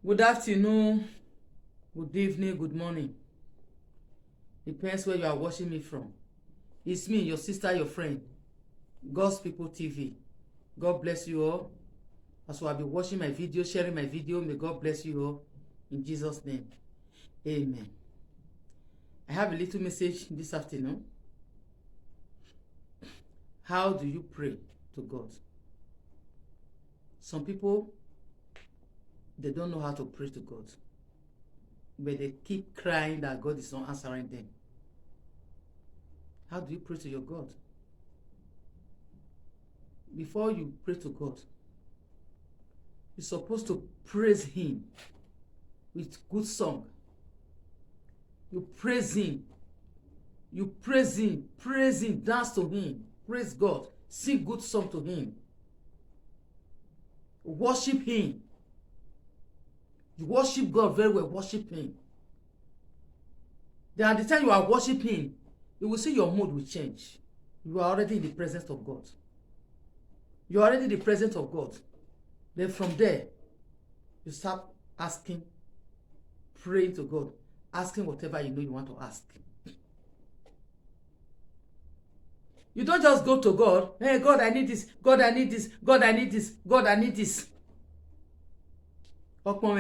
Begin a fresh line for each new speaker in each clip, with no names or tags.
Good afternoon, good evening, good morning. Depends where you are watching me from. It's me, your sister, your friend, God's People TV. God bless you all. As you have been watching my video, sharing my video, may God bless you all. In Jesus' name, amen. I have a little message this afternoon. How do you pray to God? Some people, they don't know how to pray to God, but they keep crying that God is not answering them. How do you pray to your God? Before you pray to God, you're supposed to praise Him with good song. You praise Him. You praise Him. Praise Him. Dance to Him. Praise God. Sing good song to Him. Worship Him. You worship God very well. Worship Him. Then at the time you are worshiping, you will see your mood will change. You are already in the presence of God. You are already in the presence of God. Then from there, you start asking, praying to God, asking whatever you know you want to ask. You don't just go to God, hey, God, I need this, God, I need this, God, I need this, God, I need this.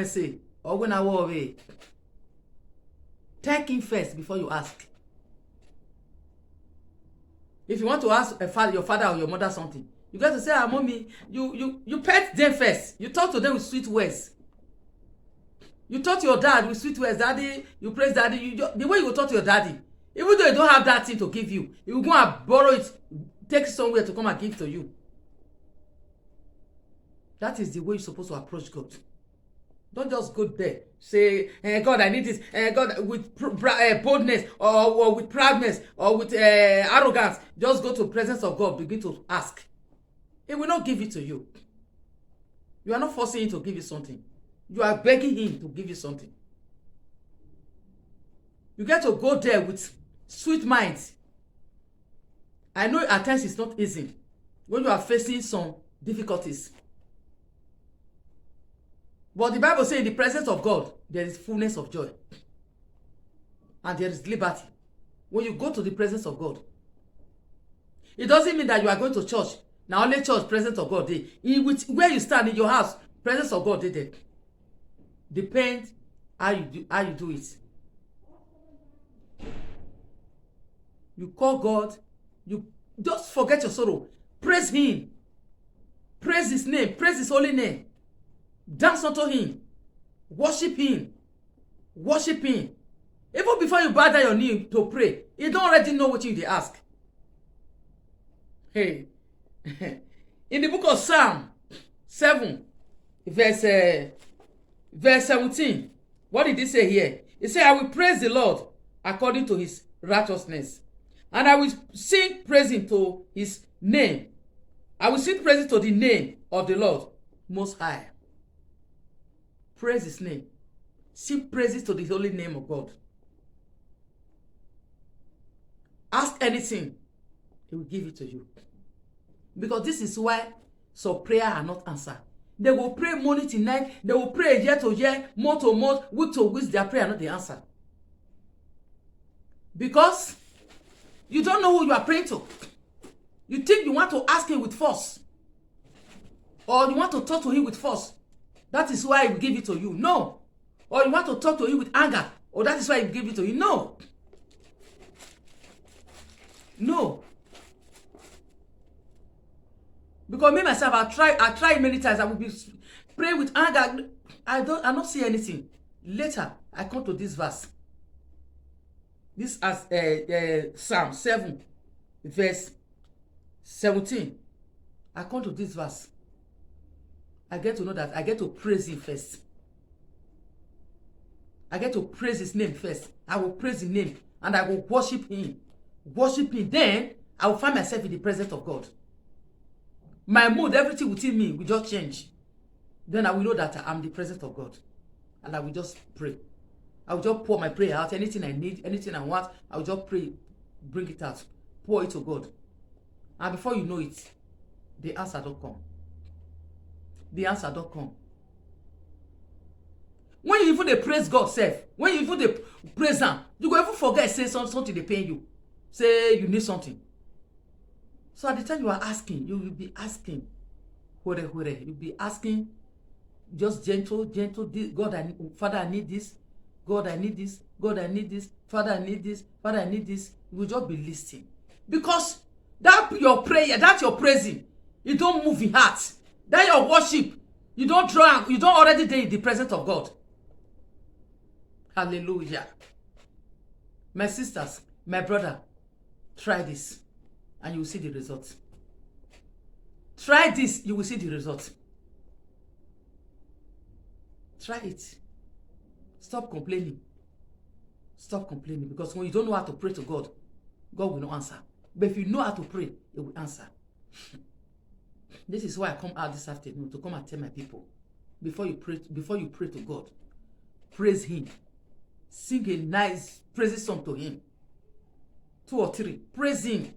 Say, thank Him first before you ask. If you want to ask your father or your mother something, you got to say, mommy, you pet them first. You talk to them with sweet words. You talk to your dad with sweet words. Daddy, you praise daddy. The way you will talk to your daddy, even though you don't have that thing to give you, you will go and borrow it, take it somewhere to come and give to you. That is the way you're supposed to approach God. Don't just go there, say, God, I need this, God, with boldness or with proudness or with arrogance. Just go to the presence of God, begin to ask. He will not give it to you. You are not forcing Him to give you something. You are begging Him to give you something. You get to go there with sweet minds. I know at times it's not easy when you are facing some difficulties. But the Bible says in the presence of God, there is fullness of joy. And there is liberty. When you go to the presence of God, it doesn't mean that you are going to church. Now only church, presence of God. Where you stand in your house, presence of God there. Depends how you do it. You call God. You just forget your sorrow. Praise Him. Praise His name. Praise His holy name. Dance unto Him. Worship Him. Worship Him. Even before you bow down your knee to pray, you don't already know what you ask. Hey. In the book of Psalm 7, verse 17, what did he say here? He said, I will praise the Lord according to His righteousness, and I will sing praising to His name. I will sing praising to the name of the Lord Most High. Praise His name. Sing praises to the holy name of God. Ask anything, He will give it to you. Because this is why some prayer are not answered. They will pray morning to night. They will pray year to year, month to month, week to week. Their prayer are not the answer. Because you don't know who you are praying to. You think you want to ask Him with force. Or you want to talk to Him with force. That is why He will give it to you. No. Or you want to talk to Him with anger. Or that is why He will give it to you. No. No. Because me myself, I tried many times. I will be praying with anger. I not see anything. Later, I come to this verse. This as Psalm 7, verse 17. I come to this verse. I get to know that I get to praise Him first. I get to praise His name first. I will praise His name and I will worship Him. Worship Him. Then I will find myself in the presence of God. My mood, everything within me will just change. Then I will know that I'm the presence of God. And I will just pray. I will just pour my prayer out. Anything I need, anything I want, I will just pray, bring it out, pour it to God. And before you know it, the answer don't come. The answer don't come. When you even dey praise God sef, when you even dey praise am, you go even forget say something dey pain you, say you need something. So at the time you are asking, you will be asking, you be asking, just gentle, God, Father, I need this. God, I need this. God, I need this. Father, I need this. Father, I need this. You will just be listening. Because that your prayer, that your praising, you don't move in heart. That your worship, you don't draw, you don't already dey in the presence of God. Hallelujah. My sisters, my brother, try this and you will see the result. Try this, you will see the result. Try it. Stop complaining. Stop complaining, because when you don't know how to pray to God, God will not answer. But if you know how to pray, He will answer. This is why I come out this afternoon to come and tell my people, before you pray to God, praise Him. Sing a nice praise song to Him. 2 or 3. Praise Him.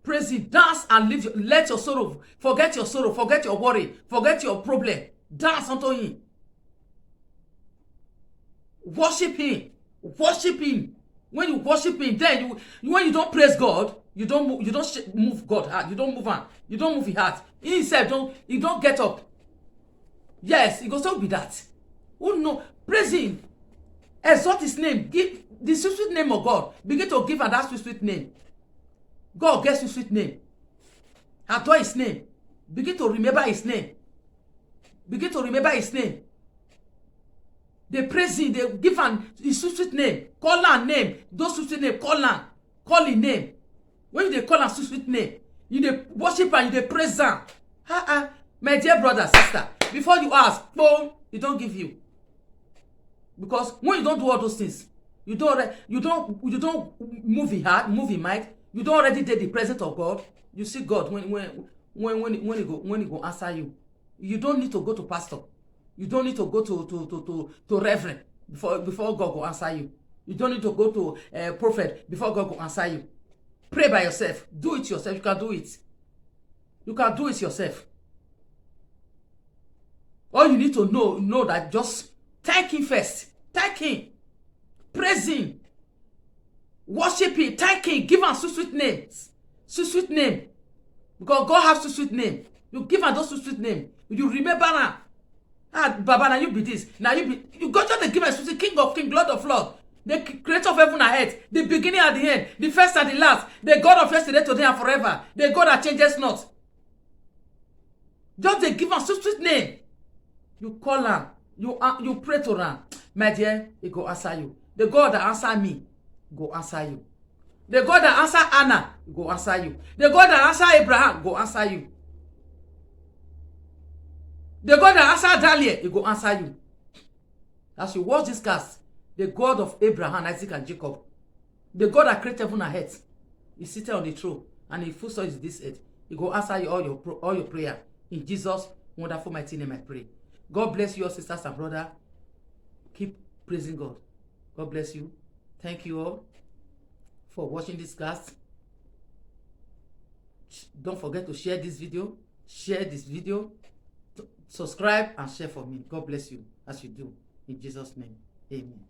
Praise Him. Dance and let your sorrow, forget your worry, forget your problem. Dance unto Him. Worship Him. Worship Him. When you worship Him, then when you don't praise God, you don't move God heart. You don't move on. You don't move His heart. He himself you don't get up. Yes, it goes to be that. Oh no, praise Him. Exalt His name. Give the sweet name of God. Begin to give her that sweet name. God gets you sweet name. Adore His name. Begin to remember His name. Begin to remember His name. They praise Him. They give Him His sweet name. Call her name. Those sweet name. Call her. Call His name. When you call her sweet name, you dey worship and you dey praise her. My dear brother, sister, before you ask, boom, He don't give you. Because when you don't do all those things, you don't move in heart, move in mind. You don't already take the presence of God. You see God when He go answer you. You don't need to go to pastor. You don't need to go to reverend before God will answer you. You don't need to go to prophet before God will answer you. Pray by yourself. Do it yourself. You can do it. You can do it yourself. All you need to know that just thank Him first. Thank Him. Praise Him. Worship Him. Thank Him. Give Him sweet names. Sweet name. Because God has sweet name. You give her those sweet name. You remember her. Baba, now you be this. Now you got to give her sweet King of Kings, Lord of Lords. The creator of heaven and earth. The beginning and the end. The first and the last. The God of yesterday, today, and forever. The God that changes not. Just they give her sweet name. You call her. You pray to her. My dear, He go answer you. The God that answer me, go answer you. The God that answer Anna, go answer you. The God that answer Abraham, go answer you. The God that answer Daniel, He go answer you. As you watch this cast, the God of Abraham, Isaac, and Jacob, the God that created heaven and earth, He seated on the throne, and He full is this earth. He go answer you all your prayer. In Jesus' wonderful mighty name I pray. God bless you all, sisters and brothers. Keep praising God. God bless you. Thank you all for watching this cast. Don't forget to share this video. Share this video. Subscribe and share for me. God bless you as you do. In Jesus' name. Amen.